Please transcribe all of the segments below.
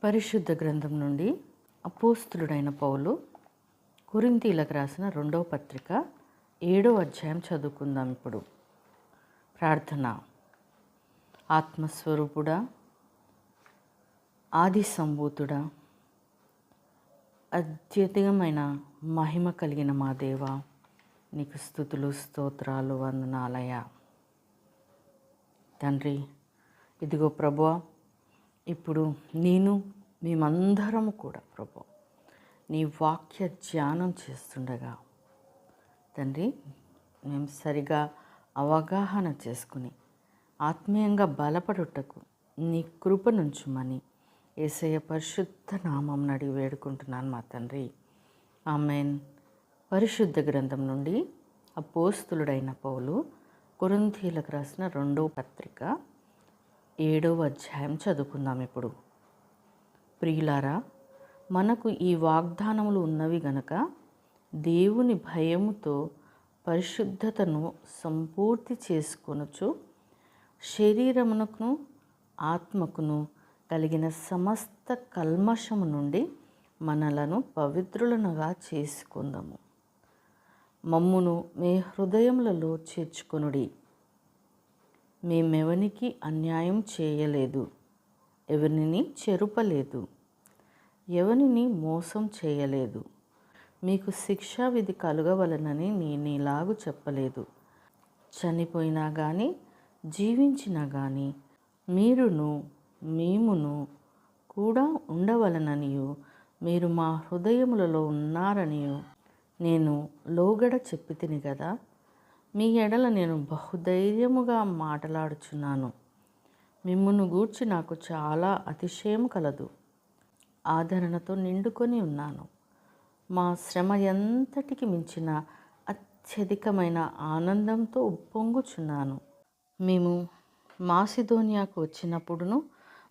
పరిశుద్ధ గ్రంథం నుండి అపోస్తులుడైన పౌలు కొరింథీలకు రాసిన 2వ పత్రిక 7వ అధ్యాయం చదువుకుందాం. ఇప్పుడు ప్రార్థన. ఆత్మస్వరూపుడా, ఆది సంభూతుడా, అత్యధికమైన మహిమ కలిగిన మా దేవా, నీకు స్తుతులు, స్తోత్రాలు, వందనాలయ తండ్రి. ఇదిగో ప్రభువా, ఇప్పుడు మేమందరము కూడా ప్రభు నీ వాక్య ధ్యానం చేస్తుండగా తండ్రి, మేము సరిగా అవగాహన చేసుకుని ఆత్మీయంగా బలపడుటకు నీ కృప నుంచుమని యేసయ్య పరిశుద్ధ నామం అడిగి వేడుకుంటున్నాను మా తండ్రి. ఆమేన్. పరిశుద్ధ గ్రంథం నుండి అపోస్తులుడైన పౌలు కొరింథీలకు రాసిన 2వ పత్రిక 7వ అధ్యాయం చదువుకుందాం. ఇప్పుడు ప్రియులారా, మనకు ఈ వాగ్దానములు ఉన్నవి గనక దేవుని భయముతో పరిశుద్ధతను సంపూర్తి చేసుకొనుచు శరీరమునకును ఆత్మకును కలిగిన సమస్త కల్మషము నుండి మనలను పవిత్రులనుగా చేసుకుందాము. మమ్మును మీ హృదయములలో చేర్చుకొనుడి. మేమెవనికి అన్యాయం చేయలేదు, ఎవరిని చెరుపలేదు, ఎవరిని మోసం చేయలేదు. మీకు శిక్షా విధి కలుగవలనని నేనేలాగూ చెప్పలేదు. చనిపోయినా కానీ జీవించినా కానీ మీరును మేమును కూడా ఉండవలననియు మీరు మా హృదయములలో ఉన్నారనియు నేను లోగడ చెప్పితిని కదా. మీ ఎడల నేను బహుధైర్యముగా మాటలాడుచున్నాను. మిమ్మును గూర్చి నాకు చాలా అతిశయం కలదు. ఆదరణతో నిండుకొని ఉన్నాను. మా శ్రమ ఎంతటికి మించిన అత్యధికమైన ఆనందంతో ఉప్పొంగుచున్నాను. మేము మాసిదోనియాకు వచ్చినప్పుడును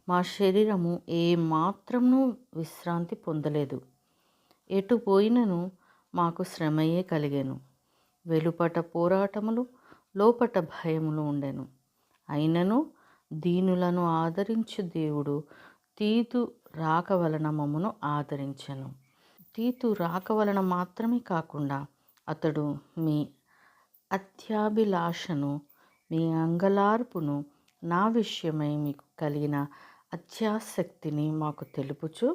మా శరీరము ఏ మాత్రమును విశ్రాంతి పొందలేదు. ఎటు పోయినను మాకు శ్రమయే కలిగెను. వెలుపట పోరాటములు, లోపట భయములు ఉండెను. అయినను దీనులను ఆదరించు దేవుడు తీతు రాక వలన మమ్మను ఆదరించెను. తీతు రాక వలన మాత్రమే కాకుండా అతడు మీ అత్యాభిలాషను, మీ అంగలార్పును, నా విషయమై మీకు కలిగిన అత్యాసక్తిని మాకు తెలుపుచు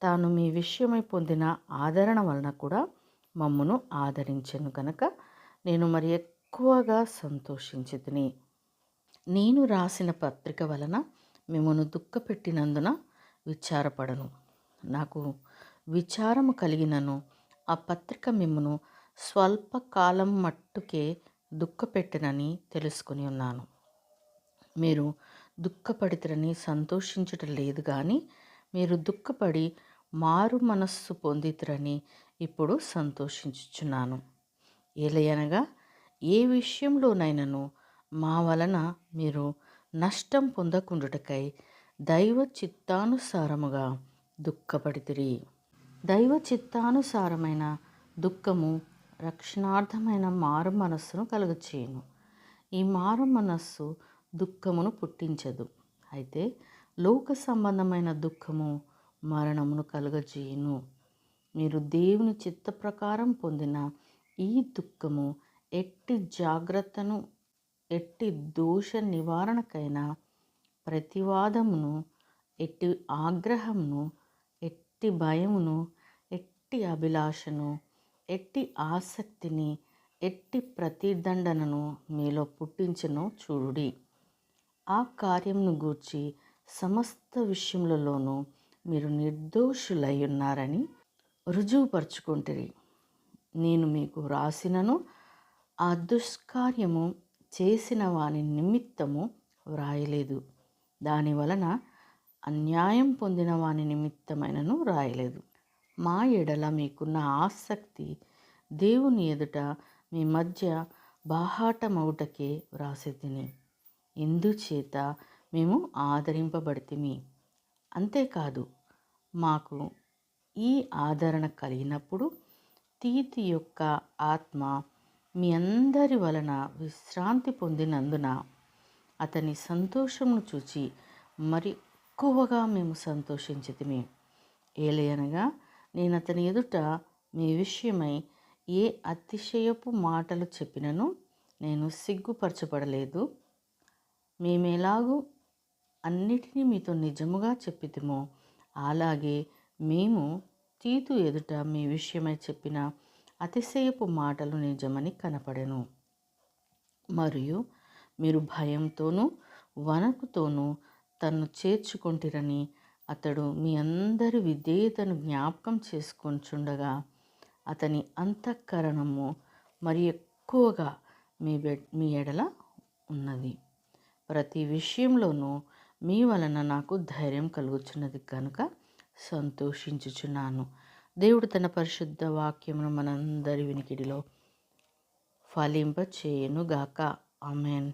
తాను మీ విషయమై పొందిన ఆదరణ వలన కూడా మమ్మను ఆదరించెను గనక నేను మరి ఎక్కువగా సంతోషించితిని. నేను రాసిన పత్రిక వలన మిమ్మను దుఃఖపెట్టినందున విచారపడను. నాకు విచారము కలిగినను ఆ పత్రిక మిమ్మను స్వల్పకాలం మట్టుకే దుఃఖపెట్టనని తెలుసుకుని ఉన్నాను. మీరు దుఃఖపడితరని సంతోషించుట లేదు, కానీ మీరు దుఃఖపడి మారు మనస్సు పొందితరని ఇప్పుడు సంతోషించుచున్నాను. ఏలయనగా ఏ విషయంలోనైనను మా వలన మీరు నష్టం పొందకుండుటకై దైవ చిత్తానుసారముగా దుఃఖపడితిరి. దైవ చిత్తానుసారమైన దుఃఖము రక్షణార్థమైన మారు మనస్సును కలుగచేయును. ఈ మారు మనస్సు దుఃఖమును పుట్టించదు. అయితే లోక సంబంధమైన దుఃఖము మరణమును కలుగజేయును. మీరు దేవుని చిత్త ప్రకారం పొందిన ఈ దుఃఖము ఎట్టి జాగ్రత్తను, ఎట్టి దోష నివారణకైనా ప్రతివాదమును, ఎట్టి ఆగ్రహమును, ఎట్టి భయమును, ఎట్టి అభిలాషను, ఎట్టి ఆసక్తిని, ఎట్టి ప్రతిదండనను మీలో పుట్టించను చూడుడి. ఆ కార్యమును గూర్చి సమస్త విషయములలోనూ మీరు నిర్దోషులై ఉన్నారని రుజువుపరుచుకుంటురి. నేను మీకు వ్రాసినను ఆ దుష్కార్యము చేసిన వాని నిమిత్తము వ్రాయలేదు, దాని వలన అన్యాయం పొందిన వాని నిమిత్తమైనను వ్రాయలేదు. మా ఎడల మీకున్న ఆసక్తి దేవుని ఎదుట మీ మధ్య బాహాటమవుటకే వ్రాసితిని. ఇందుచేత మేము ఆదరింపబడితిమి. అంతేకాదు, మాకు ఈ ఆదరణ కలిగినప్పుడు తీతు యొక్క ఆత్మ మీ అందరి వలన విశ్రాంతి పొందినందున అతని సంతోషమును చూచి మరి ఎక్కువగా మేము సంతోషించితిమి. ఏలయనగా నేను అతని ఎదుట మీ విషయమై ఏ అతిశయపు మాటలు చెప్పినను నేను సిగ్గుపరచబడలేదు. మేమెలాగూ అన్నిటినీ మీతో నిజముగా చెప్పితిమో అలాగే మేము తీతు ఎదుట మీ విషయమై చెప్పిన అతిశయపు మాటలు నిజమని కనపడెను. మరియు మీరు భయంతోనూ వణకుతోనూ తన్ను చేర్చుకొంటిరని అతడు మీ అందరి విధేయతను జ్ఞాపకం చేసుకొనుచుండగా అతని అంతఃకరణము మరి ఎక్కువగా మీ ఎడల ఉన్నది. ప్రతి విషయంలోనూ మీ వలన నాకు ధైర్యం కలుగుచున్నది కనుక సంతోషించుచున్నాను. దేవుడు తన పరిశుద్ధ వాక్యమును మనందరి వినికిడిలో ఫలింప చేయునుగాక. ఆమేన్.